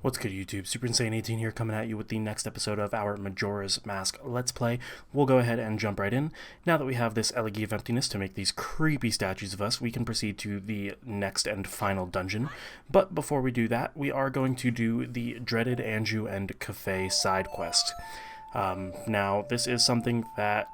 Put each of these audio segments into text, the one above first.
What's good, YouTube? Super Insane 18 here, coming at you with the next episode of our Majora's Mask Let's Play. We'll go ahead and jump right in. Now that we have this elegy of emptiness to make these creepy statues of us, we can proceed to the next and final dungeon. But before we do that, we are going to do the dreaded Anju and Kafei side quest. Now, this is something that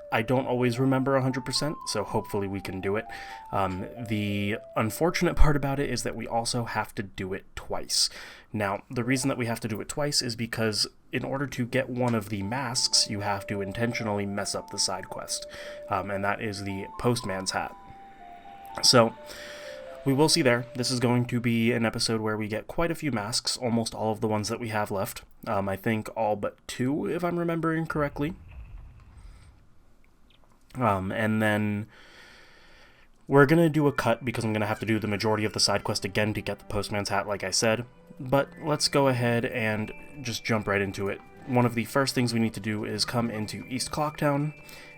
I don't always remember 100%, so hopefully we can do it. The unfortunate part about it is that we also have to do it twice. Now, the reason that we have to do it twice is because in order to get one of the masks, you have to intentionally mess up the side quest, and that is the Postman's hat. So, we will see there. This is going to be an episode where we get quite a few masks, almost all of the ones that we have left. I think all but 2, if I'm remembering correctly. And then we're going to do a cut because I'm going to have to do the majority of the side quest again to get the Postman's hat, like I said. But let's go ahead and just jump right into it. One of the first things we need to do is come into East Clocktown,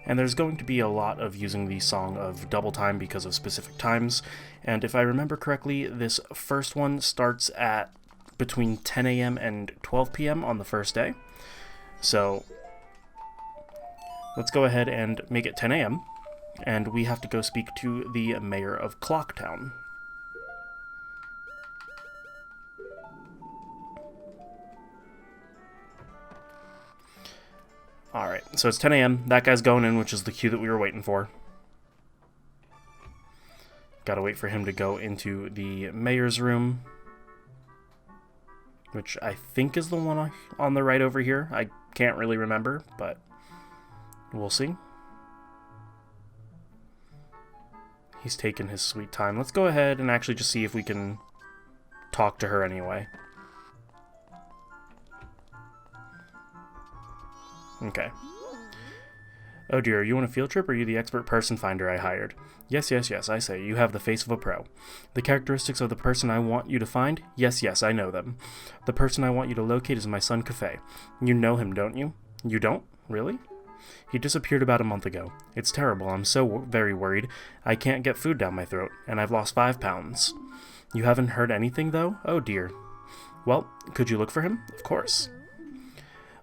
and there's going to be a lot of using the Song of Double Time because of specific times. And if I remember correctly, this first one starts at between 10 a.m. and 12 p.m. on the first day. So let's go ahead and make it 10 a.m., and we have to go speak to the mayor of Clocktown. Alright, so it's 10 a.m. That guy's going in, which is the queue that we were waiting for. Gotta wait for him to go into the mayor's room, which I think is the one on the right over here. I can't really remember, but we'll see. He's taking his sweet time. Let's go ahead and actually just see if we can talk to her anyway. Okay. Oh dear, are you on a field trip or are you the expert person finder I hired? Yes, yes, yes, I say, you have the face of a pro. The characteristics of the person I want you to find? Yes, yes, I know them. The person I want you to locate is my son Kafei. You know him, don't you? You don't? Really? He disappeared about a month ago. It's terrible. I'm so very worried. I can't get food down my throat, and I've lost 5 pounds. You haven't heard anything, though? Oh, dear. Well, could you look for him? Of course.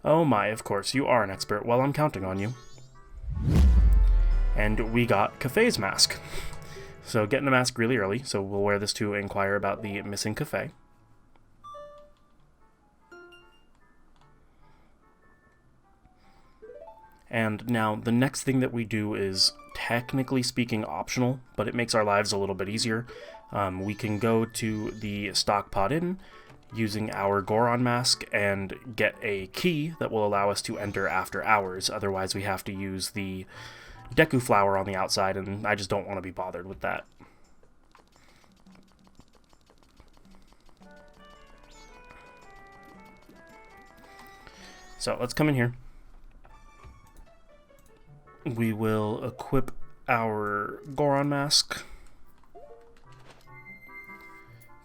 Oh my, of course. You are an expert. Well, I'm counting on you. And we got Kafei's mask. So getting a mask really early, so we'll wear this to inquire about the missing Kafei. And now, the next thing that we do is, technically speaking, optional, but it makes our lives a little bit easier. We can go to the Stockpot Inn using our Goron mask and get a key that will allow us to enter after hours. Otherwise, we have to use the Deku flower on the outside, and I just don't want to be bothered with that. So, let's come in here. We will equip our Goron mask,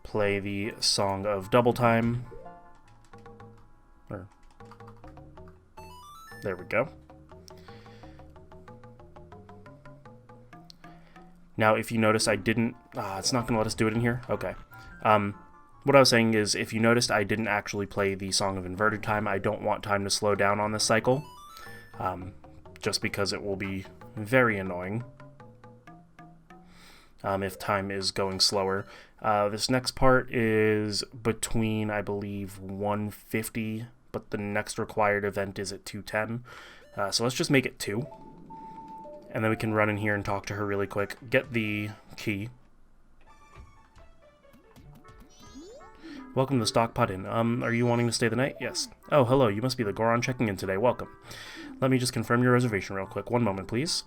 play the Song of Double Time, there we go. Now, if you notice, I didn't, it's not going to let us do it in here? Okay. What I was saying is, if you noticed, I didn't actually play the Song of Inverted Time. I don't want time to slow down on this cycle. Just because it will be very annoying if time is going slower. This next part is between, I believe, 150, but the next required event is at 210. So let's just make it 2. And then we can run in here and talk to her really quick. Get the key. Welcome to the Stockpot Inn. Are you wanting to stay the night? Yes. Oh, hello, you must be the Goron checking in today. Welcome. Let me just confirm your reservation real quick. One moment, please.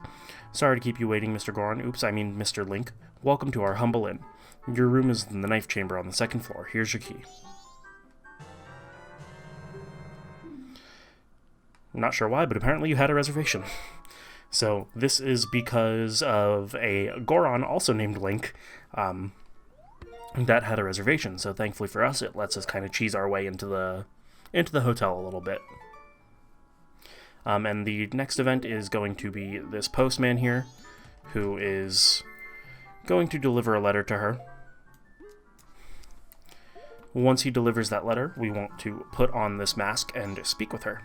Sorry to keep you waiting, Mr. Goron. Oops, I mean Mr. Link. Welcome to our humble inn. Your room is in the knife chamber on the 2nd floor. Here's your key. I'm not sure why, but apparently you had a reservation. So, this is because of a Goron, also named Link, that had a reservation. So, thankfully for us, it lets us kind of cheese our way into the hotel a little bit. And the next event is going to be this postman here, who is going to deliver a letter to her. Once he delivers that letter, we want to put on this mask and speak with her.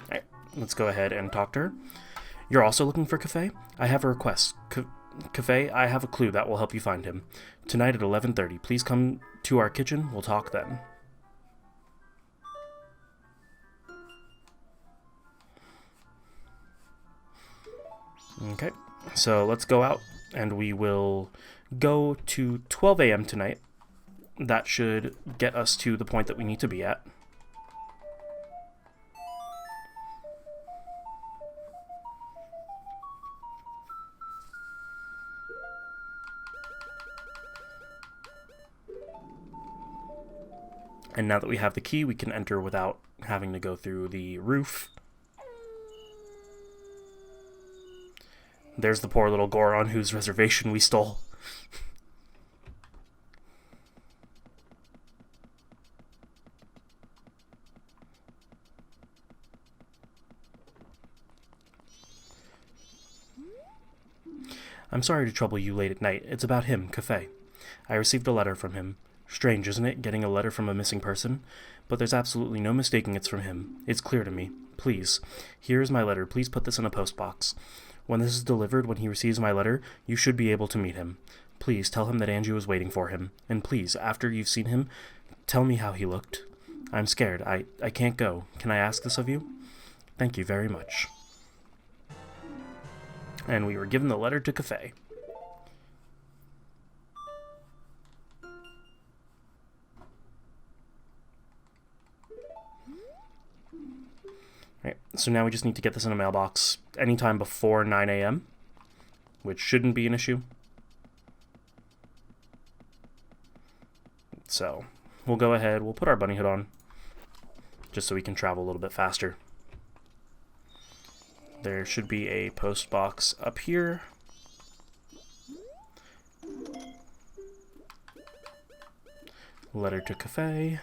Alright, let's go ahead and talk to her. You're also looking for Kafei? I have a request. Kafei, I have a clue that will help you find him. Tonight at 11:30, please come to our kitchen. We'll talk then. Okay, so let's go out, and we will go to 12 a.m. tonight. That should get us to the point that we need to be at. And now that we have the key, we can enter without having to go through the roof. There's the poor little Goron whose reservation we stole. I'm sorry to trouble you late at night. It's about him, Kafei. I received a letter from him. Strange, isn't it, getting a letter from a missing person? But there's absolutely no mistaking it's from him. It's clear to me. Please. Here is my letter. Please put this in a post box. When this is delivered, when he receives my letter, you should be able to meet him. Please tell him that Anju is waiting for him. And please, after you've seen him, tell me how he looked. I'm scared. I can't go. Can I ask this of you? Thank you very much. And we were given the letter to Kafei. Right, so now we just need to get this in a mailbox anytime before 9 a.m., which shouldn't be an issue. So we'll go ahead, we'll put our bunny hood on, just so we can travel a little bit faster. There should be a post box up here. Letter to Kafei.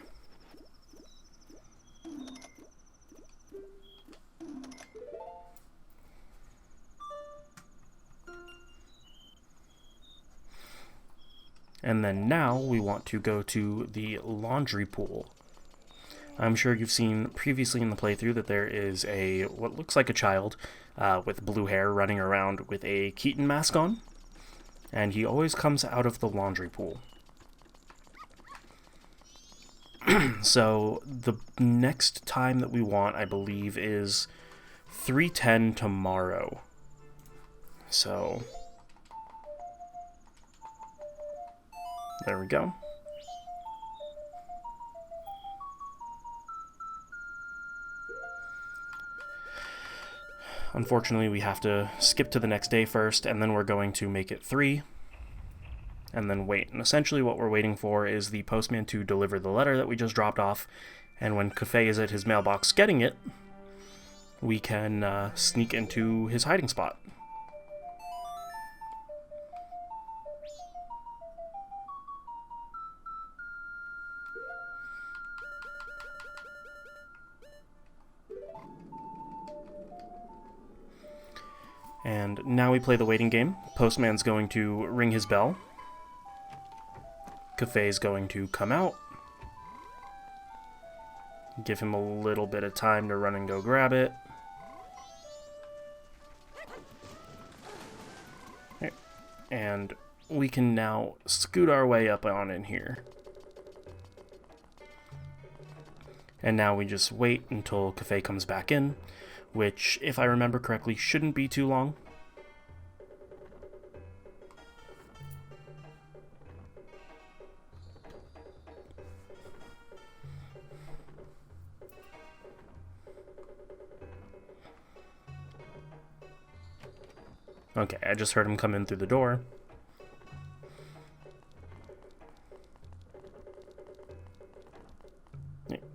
And then now we want to go to the laundry pool. I'm sure you've seen previously in the playthrough that there is a, what looks like a child with blue hair running around with a Keaton mask on. And he always comes out of the laundry pool. So the next time that we want, I believe, is 3:10 tomorrow. So there we go. Unfortunately, we have to skip to the next day first, and then we're going to make it 3, and then wait. And essentially what we're waiting for is the postman to deliver the letter that we just dropped off, and when Kafei is at his mailbox getting it, we can sneak into his hiding spot. And now we play the waiting game. Postman's going to ring his bell. Kafei's going to come out. Give him a little bit of time to run and go grab it. Okay. And we can now scoot our way up on in here. And now we just wait until Kafei comes back in, which, if I remember correctly, shouldn't be too long. Okay, I just heard him come in through the door.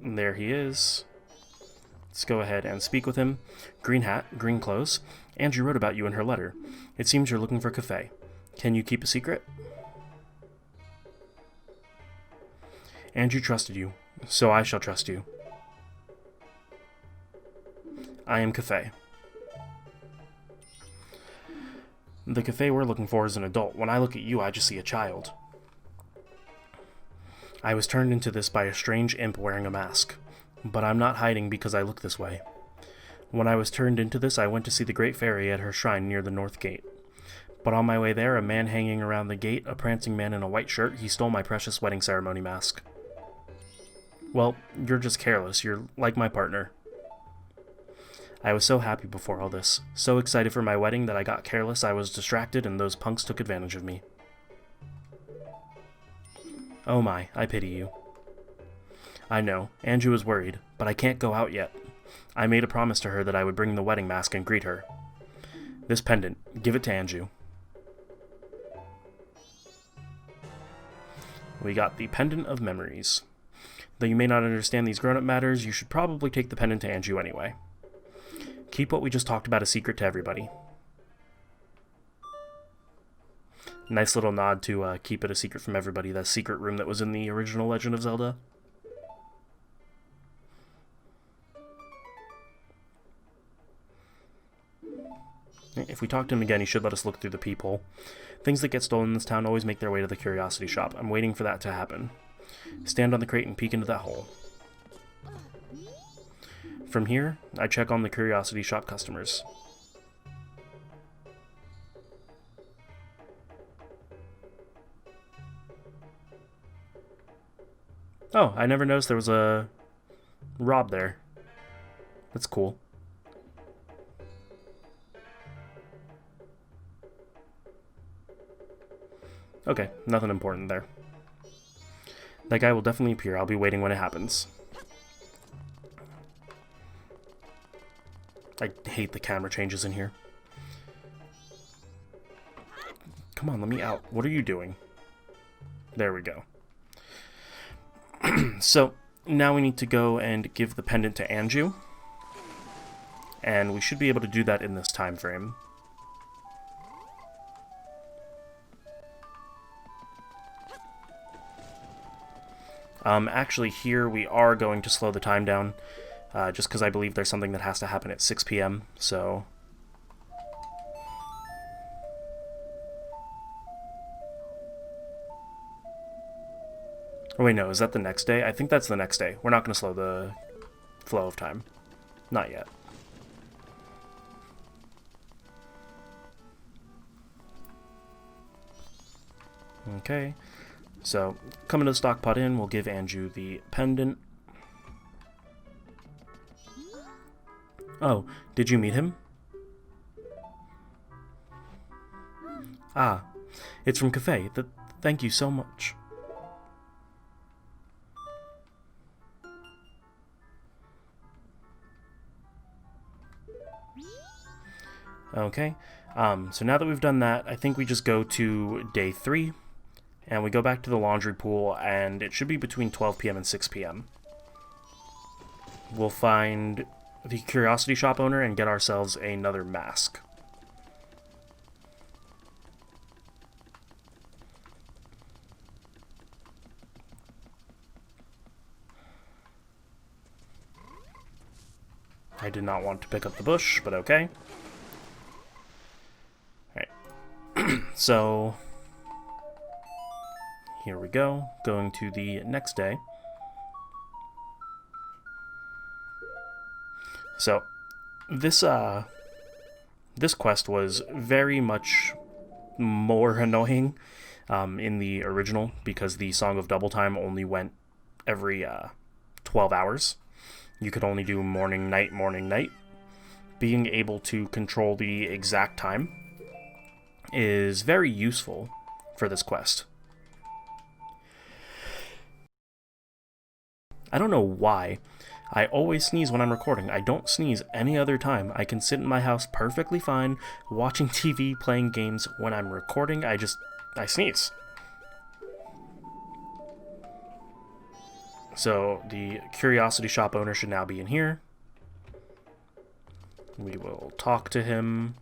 There he is. Let's go ahead and speak with him. Green hat, green clothes. Anju wrote about you in her letter. It seems you're looking for Kafei. Can you keep a secret? Anju trusted you, so I shall trust you. I am Kafei. The Kafei we're looking for is an adult. When I look at you, I just see a child. I was turned into this by a strange imp wearing a mask. But I'm not hiding because I look this way. When I was turned into this, I went to see the Great Fairy at her shrine near the North Gate. But on my way there, a man hanging around the gate, a prancing man in a white shirt, he stole my precious wedding ceremony mask. Well, you're just careless. You're like my partner. I was so happy before all this, so excited for my wedding that I got careless, I was distracted, and those punks took advantage of me. Oh my, I pity you. I know, Anju is worried, but I can't go out yet. I made a promise to her that I would bring the wedding mask and greet her. This pendant, give it to Anju. We got the Pendant of Memories. Though you may not understand these grown-up matters, you should probably take the pendant to Anju anyway. Keep what we just talked about a secret to everybody. Nice little nod to keep it a secret from everybody, that secret room that was in the original Legend of Zelda. If we talk to him again, he should let us look through the peephole. Things that get stolen in this town always make their way to the curiosity shop. I'm waiting for that to happen. Stand on the crate and peek into that hole. From here, I check on the curiosity shop customers. Oh, I never noticed there was a Rob there. That's cool. Okay, nothing important there. That guy will definitely appear. I'll be waiting when it happens. I hate the camera changes in here. Come on, let me out. What are you doing? There we go. So, now we need to go and give the pendant to Anju. And we should be able to do that in this time frame. Actually, here we are going to slow the time down, just because I believe there's something that has to happen at 6 p.m., so... Oh wait, no, is that the next day? I think that's the next day. We're not going to slow the flow of time. Not yet. Okay. So, coming to the stock pot inn, we'll give Anju the pendant. Oh, did you meet him? Ah, it's from Kafei. Thank you so much. Okay, so now that we've done that, I think we just go to day 3. And we go back to the laundry pool, and it should be between 12 p.m. and 6 p.m. We'll find the curiosity shop owner and get ourselves another mask. I did not want to pick up the bush, but okay. Alright. So... here we go, going to the next day. So, this quest was very much more annoying in the original, because the Song of Double Time only went every 12 hours. You could only do morning, night, morning, night. Being able to control the exact time is very useful for this quest. I don't know why. I always sneeze when I'm recording. I don't sneeze any other time. I can sit in my house perfectly fine, watching TV, playing games. When I'm recording, I sneeze. So, the curiosity shop owner should now be in here. We will talk to him.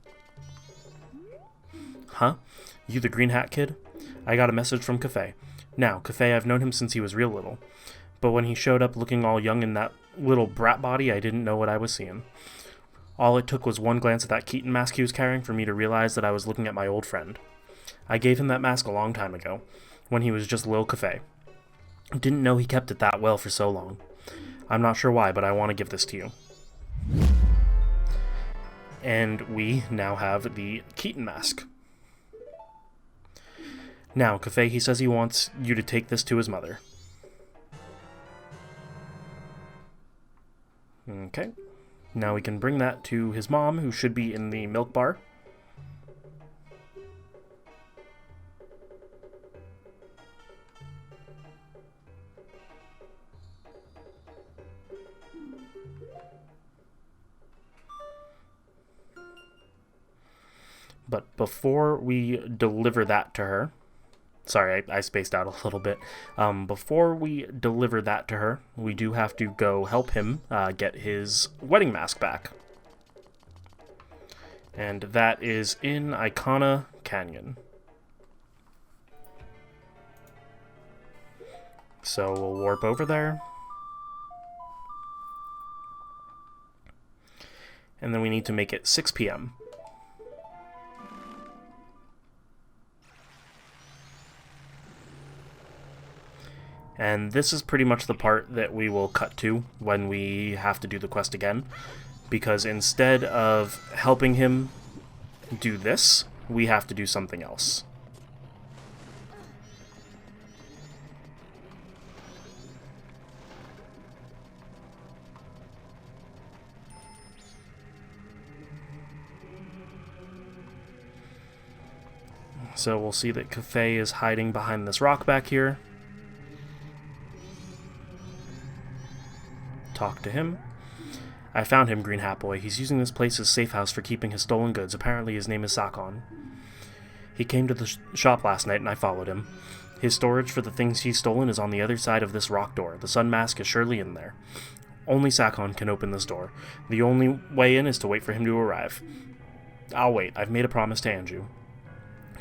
Huh? You the green hat kid? I got a message from Kafei. Now, Kafei, I've known him since he was real little. But when he showed up looking all young in that little brat body, I didn't know what I was seeing. All it took was one glance at that Keaton mask he was carrying for me to realize that I was looking at my old friend. I gave him that mask a long time ago, when he was just Lil Kafei. Didn't know he kept it that well for so long. I'm not sure why, but I want to give this to you. And we now have the Keaton mask. Now, Kafei, he says he wants you to take this to his mother. Okay. Now we can bring that to his mom, who should be in the milk bar. But before we deliver that to her, sorry, I spaced out a little bit. Before we deliver that to her, we do have to go help him get his wedding mask back. And that is in Icona Canyon. So we'll warp over there. And then we need to make it 6 p.m. And this is pretty much the part that we will cut to when we have to do the quest again. Because instead of helping him do this, we have to do something else. So we'll see that Kafei is hiding behind this rock back here. Talk to him. I found him, Green Hat Boy. He's using this place as safe house for keeping his stolen goods. Apparently his name is Sakon. He came to the shop last night and I followed him. His storage for the things he's stolen is on the other side of this rock door. The sun mask is surely in there. Only Sakon can open this door. The only way in is to wait for him to arrive. I'll wait. I've made a promise to Anju.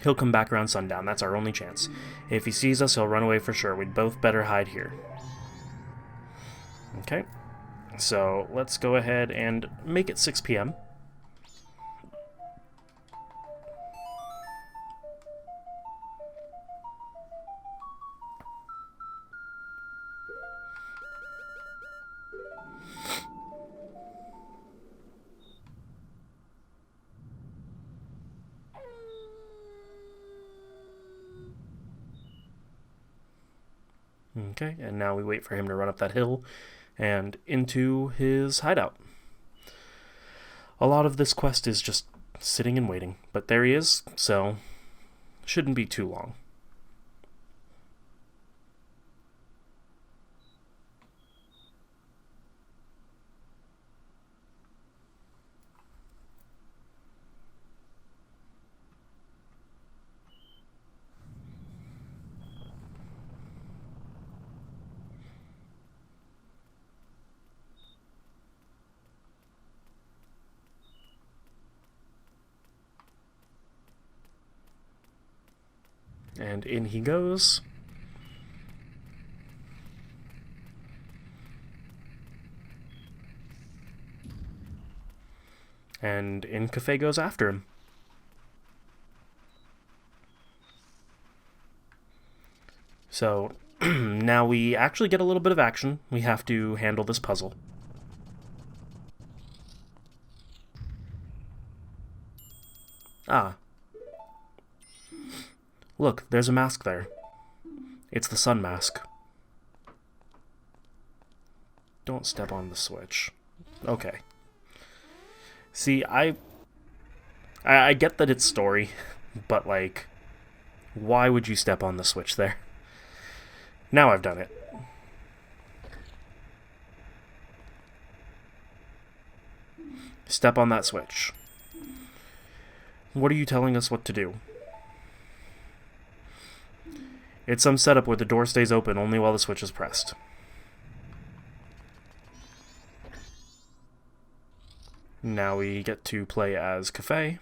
He'll come back around sundown. That's our only chance. If he sees us, he'll run away for sure. We'd both better hide here. Okay. So let's go ahead and make it 6 p.m. Okay, and now we wait for him to run up that hill and into his hideout. A lot of this quest is just sitting and waiting, but there he is, so shouldn't be too long. And in he goes. And in Kafei goes after him. So now we actually get a little bit of action. We have to handle this puzzle. Ah. Look, there's a mask there. It's the sun mask. Don't step on the switch. Okay. See, I get that it's story, but like, why would you step on the switch there? Now I've done it. Step on that switch. What are you telling us what to do? It's some setup where the door stays open only while the switch is pressed. Now we get to play as Kafei.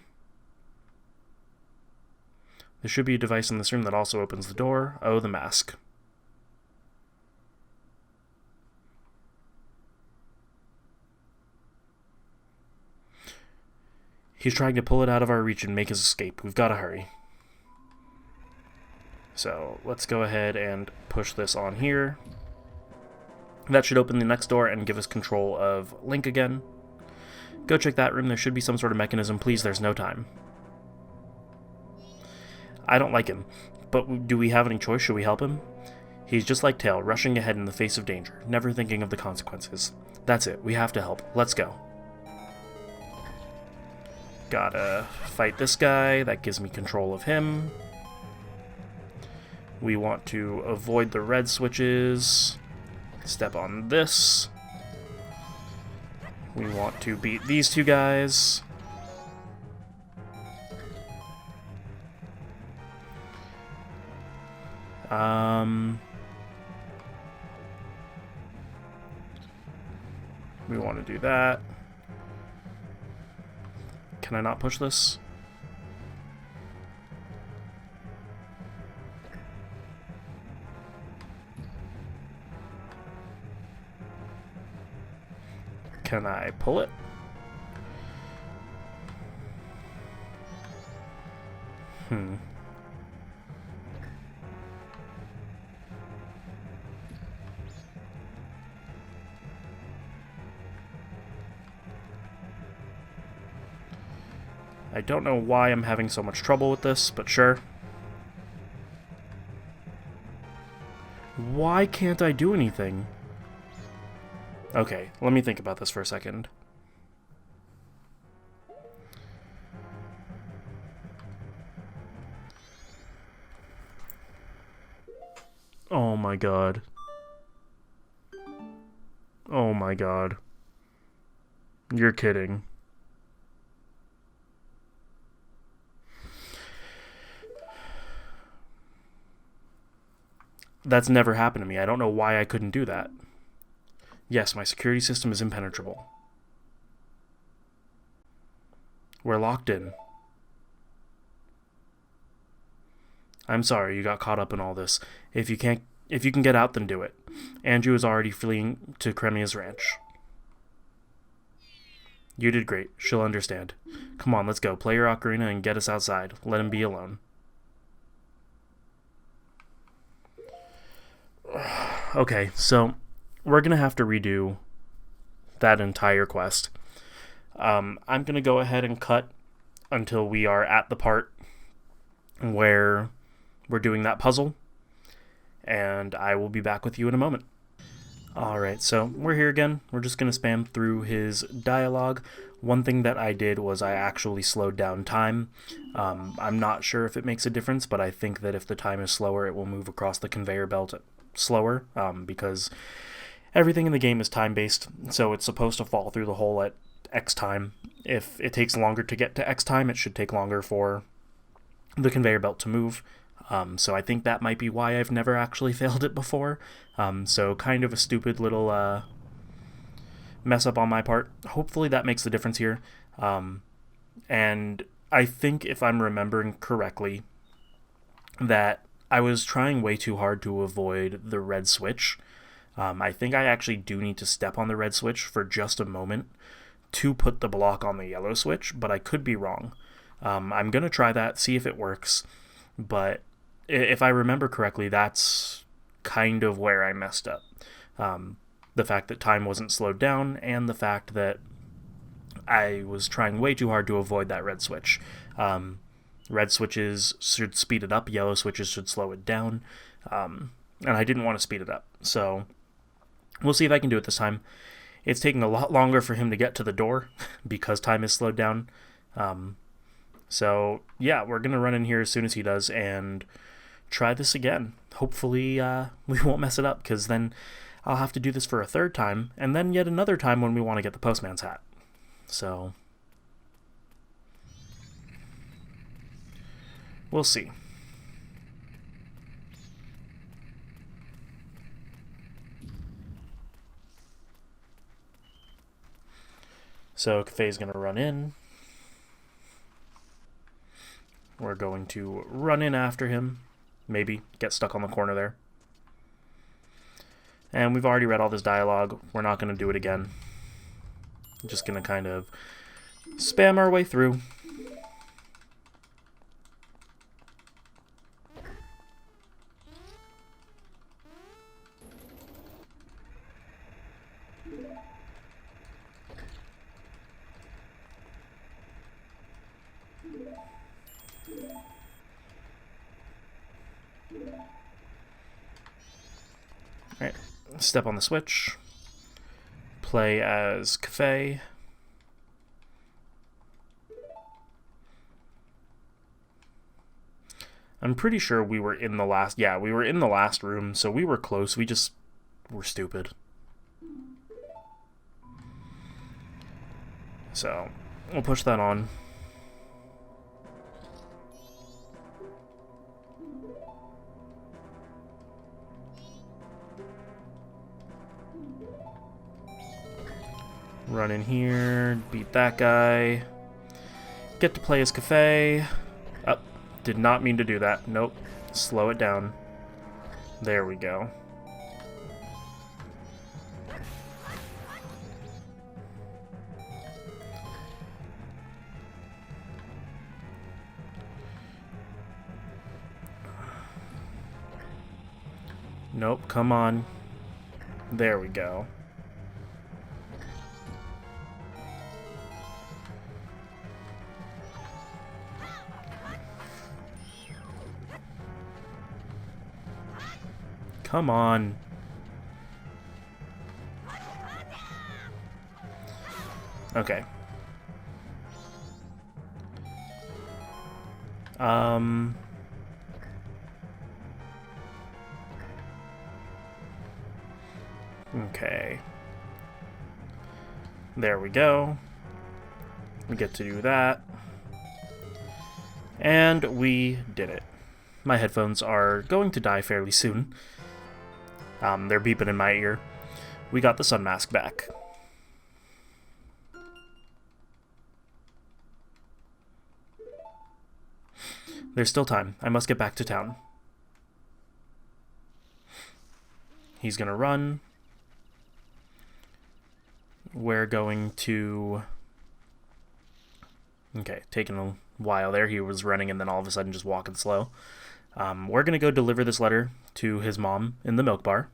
There should be a device in this room that also opens the door. Oh, the mask. He's trying to pull it out of our reach and make his escape. We've got to hurry. So let's go ahead and push this on here. That should open the next door and give us control of Link again. Go check that room. There should be some sort of mechanism. Please, there's no time. I don't like him, but do we have any choice? Should we help him? He's just like Tail, rushing ahead in the face of danger, never thinking of the consequences. That's it. We have to help. Let's go. Gotta fight this guy. That gives me control of him. We want to avoid the red switches. Step on this. We want to beat these two guys. We want to do that. Can I not push this? Can I pull it? I don't know why I'm having so much trouble with this, but sure. Why can't I do anything? Okay, let me think about this for a second. Oh my god. Oh my god. You're kidding. That's never happened to me. I don't know why I couldn't do that. Yes, my security system is impenetrable. We're locked in. I'm sorry you got caught up in all this. If you can get out, then do it. Anju is already fleeing to Cremia's ranch. You did great. She'll understand. Come on, let's go. Play your ocarina and get us outside. Let him be alone. Okay, so we're going to have to redo that entire quest. I'm going to go ahead and cut until we are at the part where we're doing that puzzle, and I will be back with you in a moment. Alright, so we're here again. We're just going to spam through his dialogue. One thing that I did was I actually slowed down time. I'm not sure if it makes a difference, but I think that if the time is slower, it will move across the conveyor belt slower, because everything in the game is time-based, so it's supposed to fall through the hole at X time. If it takes longer to get to X time, it should take longer for the conveyor belt to move. So I think that might be why I've never actually failed it before. So kind of a stupid little mess up on my part. Hopefully that makes the difference here. And I think if I'm remembering correctly, that I was trying way too hard to avoid the red switch. I think I actually do need to step on the red switch for just a moment to put the block on the yellow switch, but I could be wrong. I'm going to try that, see if it works, but if I remember correctly, that's kind of where I messed up. The fact that time wasn't slowed down, and the fact that I was trying way too hard to avoid that red switch. Red switches should speed it up, yellow switches should slow it down, and I didn't want to speed it up, so we'll see if I can do it this time. It's taking a lot longer for him to get to the door because time is slowed down. So yeah, we're going to run in here as soon as he does and try this again. Hopefully we won't mess it up, because then I'll have to do this for a third time, and then yet another time when we want to get the postman's hat. So we'll see. So Kafei's going to run in. We're going to run in after him. Maybe get stuck on the corner there. And we've already read all this dialogue. We're not going to do it again. I'm just going to kind of spam our way through. Alright, step on the switch. Play as Kafei. I'm pretty sure we were in the last... Yeah, we were in the last room, so we were close. We just were stupid. So, we'll push that on. Run in here, beat that guy. Get to play as Kafei. Oh, did not mean to do that. Nope. Slow it down. There we go. Nope, come on. There we go. Come on. Okay. Okay. There we go. We get to do that. And we did it. My headphones are going to die fairly soon. They're beeping in my ear. We got the sun mask back. There's still time. I must get back to town. He's gonna run. We're going to... Okay, taking a while there. He was running and then all of a sudden just walking slow. We're going to go deliver this letter to his mom in the milk bar.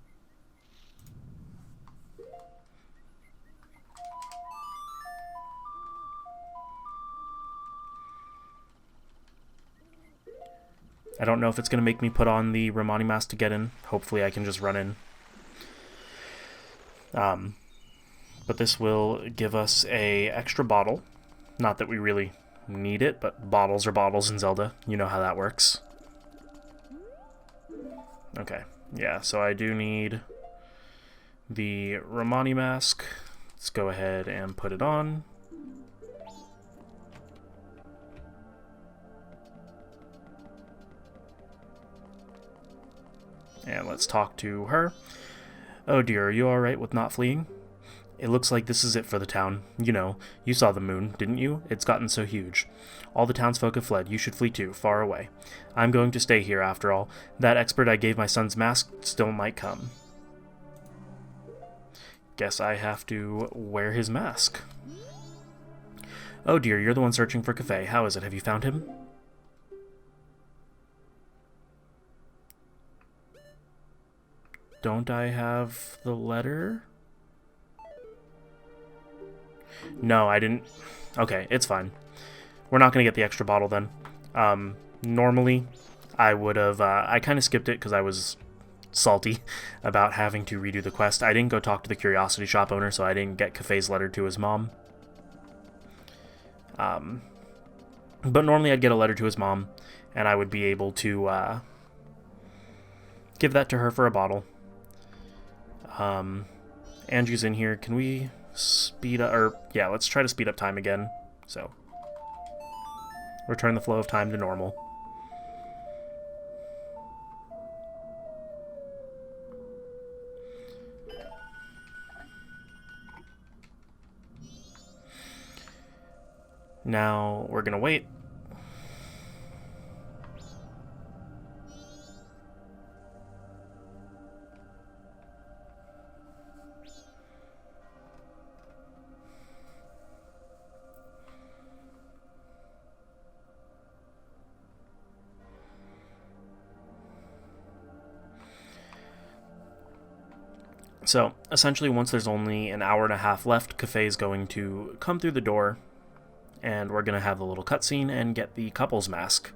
I don't know if it's going to make me put on the Romani Mask to get in. Hopefully I can just run in. But this will give us a extra bottle. Not that we really need it, but bottles are bottles in Zelda. You know how that works. Okay, yeah, so I do need the Romani Mask. Let's go ahead and put it on. And let's talk to her. Oh dear, are you alright with not fleeing? It looks like this is it for the town. You know, you saw the moon, didn't you? It's gotten so huge. All the townsfolk have fled. You should flee too, far away. I'm going to stay here, after all. That expert I gave my son's mask still might come. Guess I have to wear his mask. Oh dear, you're the one searching for Kafei. How is it? Have you found him? Don't I have the letter? No, I didn't. Okay, it's fine. We're not going to get the extra bottle then. Normally, I would have... I kind of skipped it because I was salty about having to redo the quest. I didn't go talk to the curiosity shop owner, so I didn't get Kafei's letter to his mom. But normally I'd get a letter to his mom, and I would be able to give that to her for a bottle. Anju's in here. Can we speed up? Or, yeah, let's try to speed up time again. So, return the flow of time to normal. Now, we're gonna wait. So, essentially, once there's only an hour and a half left, Kafei is going to come through the door, and we're going to have a little cutscene and get the couple's mask.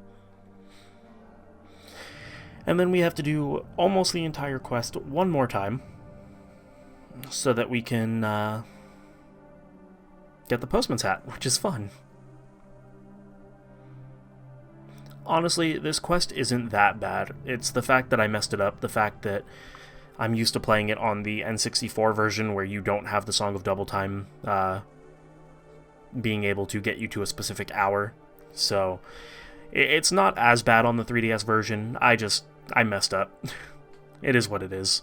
And then we have to do almost the entire quest one more time, so that we can get the postman's hat, which is fun. Honestly, this quest isn't that bad. It's the fact that I messed it up, the fact that I'm used to playing it on the N64 version where you don't have the Song of Double Time being able to get you to a specific hour. So it's not as bad on the 3DS version. I messed up. It is what it is.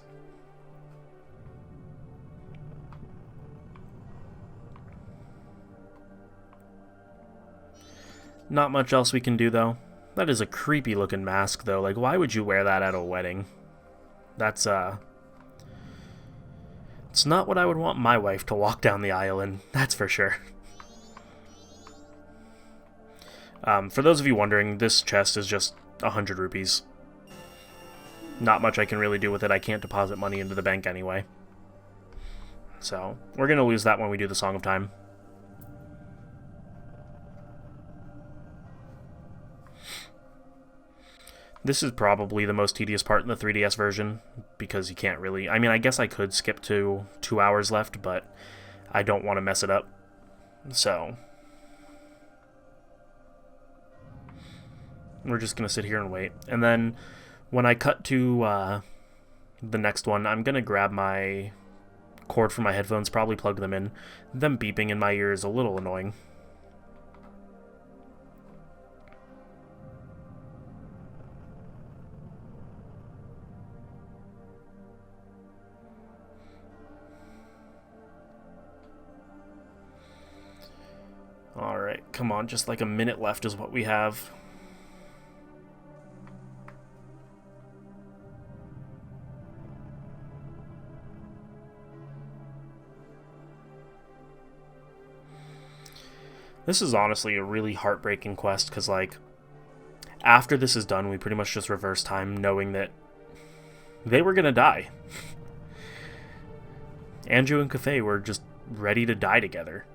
Not much else we can do, though. That is a creepy looking mask, though. Like, why would you wear that at a wedding? That's, it's not what I would want my wife to walk down the aisle in, that's for sure. For those of you wondering, this chest is just 100 rupees. Not much I can really do with it. I can't deposit money into the bank anyway. So, we're going to lose that when we do the Song of Time. This is probably the most tedious part in the 3DS version, because you can't really... I mean, I guess I could skip to 2 hours left, but I don't want to mess it up. So... we're just going to sit here and wait. And then, when I cut to the next one, I'm going to grab my cord from my headphones, probably plug them in. Them beeping in my ear is a little annoying. Alright, come on, just like a minute left is what we have. This is honestly a really heartbreaking quest, because, like, after this is done, we pretty much just reverse time, knowing that they were gonna die. Anju and Kafei were just ready to die together.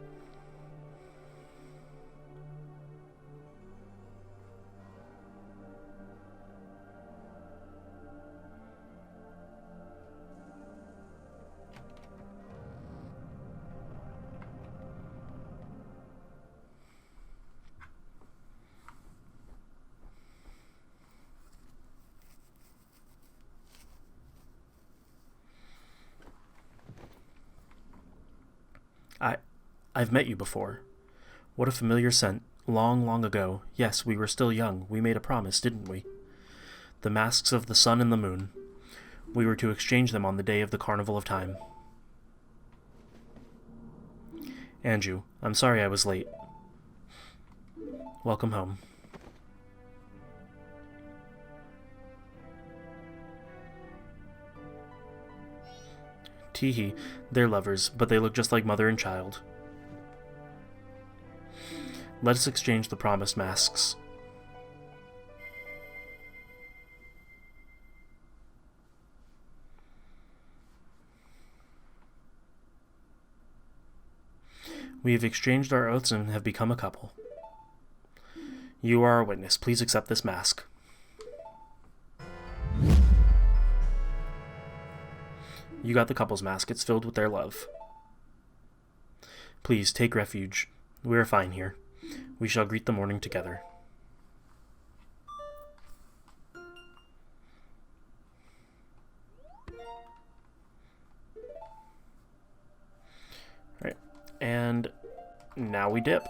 I've met you before. What a familiar scent. Long, long ago. Yes, we were still young. We made a promise, didn't we? The masks of the sun and the moon. We were to exchange them on the day of the Carnival of Time. Anju, I'm sorry I was late. Welcome home. Teehee, they're lovers, but they look just like mother and child. Let us exchange the promised masks. We have exchanged our oaths and have become a couple. You are our witness. Please accept this mask. You got the couple's mask. It's filled with their love. Please, take refuge. We are fine here. We shall greet the morning together. Alright, and now we dip.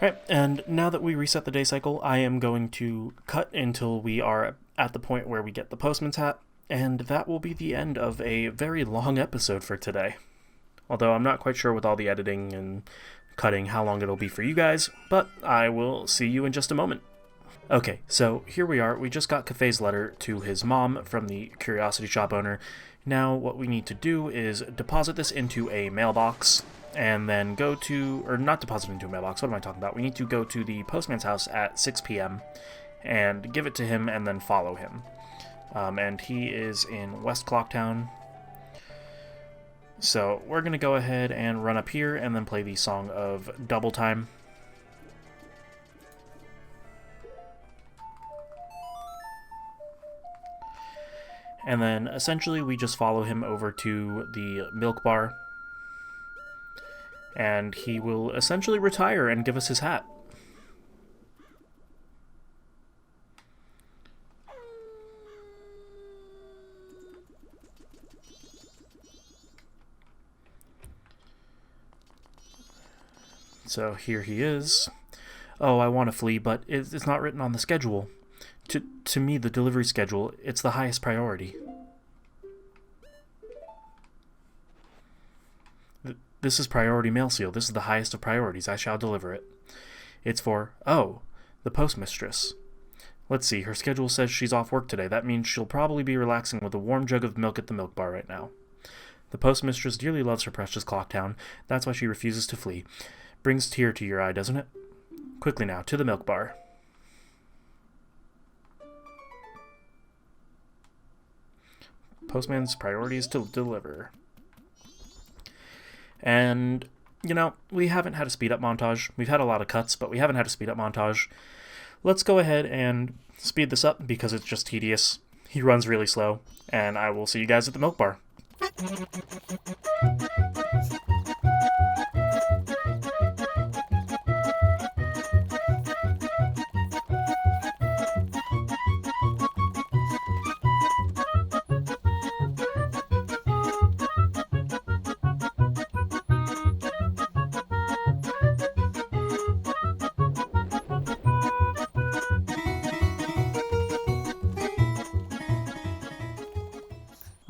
Alright, and now that we reset the day cycle, I am going to cut until we are at the point where we get the postman's hat, and that will be the end of a very long episode for today. Although I'm not quite sure with all the editing and cutting how long it'll be for you guys, but I will see you in just a moment. Okay, so here we are. We just got Kafei's letter to his mom from the curiosity shop owner. Now what we need to do is deposit this into a mailbox and then go to, or not deposit into a mailbox, what am I talking about? We need to go to the postman's house at 6 p.m. and give it to him and then follow him. And he is in West Clocktown. So we're going to go ahead and run up here and then play the song of Double Time. And then essentially we just follow him over to the milk bar. And he will essentially retire and give us his hat. So here he is. Oh, I want to flee, but it's not written on the schedule. To me, the delivery schedule, it's the highest priority. This is priority mail seal. This is the highest of priorities. I shall deliver it. It's for, oh, the postmistress. Let's see, her schedule says she's off work today. That means she'll probably be relaxing with a warm jug of milk at the milk bar right now. The postmistress dearly loves her precious Clocktown. That's why she refuses to flee. Brings tear to your eye, doesn't it? Quickly now, to the milk bar. Postman's priority is to deliver. And, you know, we haven't had a speed-up montage. We've had a lot of cuts, but we haven't had a speed-up montage. Let's go ahead and speed this up because it's just tedious. He runs really slow, and I will see you guys at the milk bar.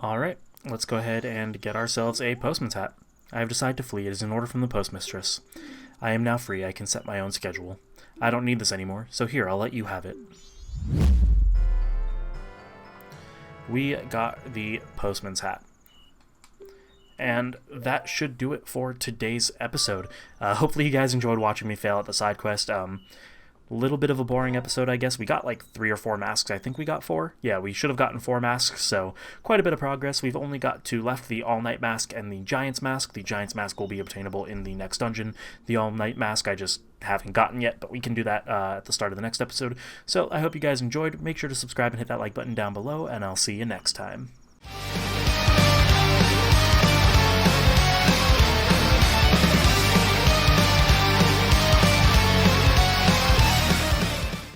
Alright, let's go ahead and get ourselves a postman's hat. I have decided to flee. It is an order from the postmistress. I am now free. I can set my own schedule. I don't need this anymore, so here, I'll let you have it. We got the postman's hat. And that should do it for today's episode. Hopefully you guys enjoyed watching me fail at the side quest. Little bit of a boring episode, I guess. We got like 3 or 4 masks. I think we got 4. Yeah, we should have gotten 4 masks, so quite a bit of progress. We've only got 2 left, the All-Night Mask and the Giant's Mask. The Giant's Mask will be obtainable in the next dungeon. The All-Night Mask I just haven't gotten yet, but we can do that at the start of the next episode. So I hope you guys enjoyed. Make sure to subscribe and hit that like button down below, and I'll see you next time.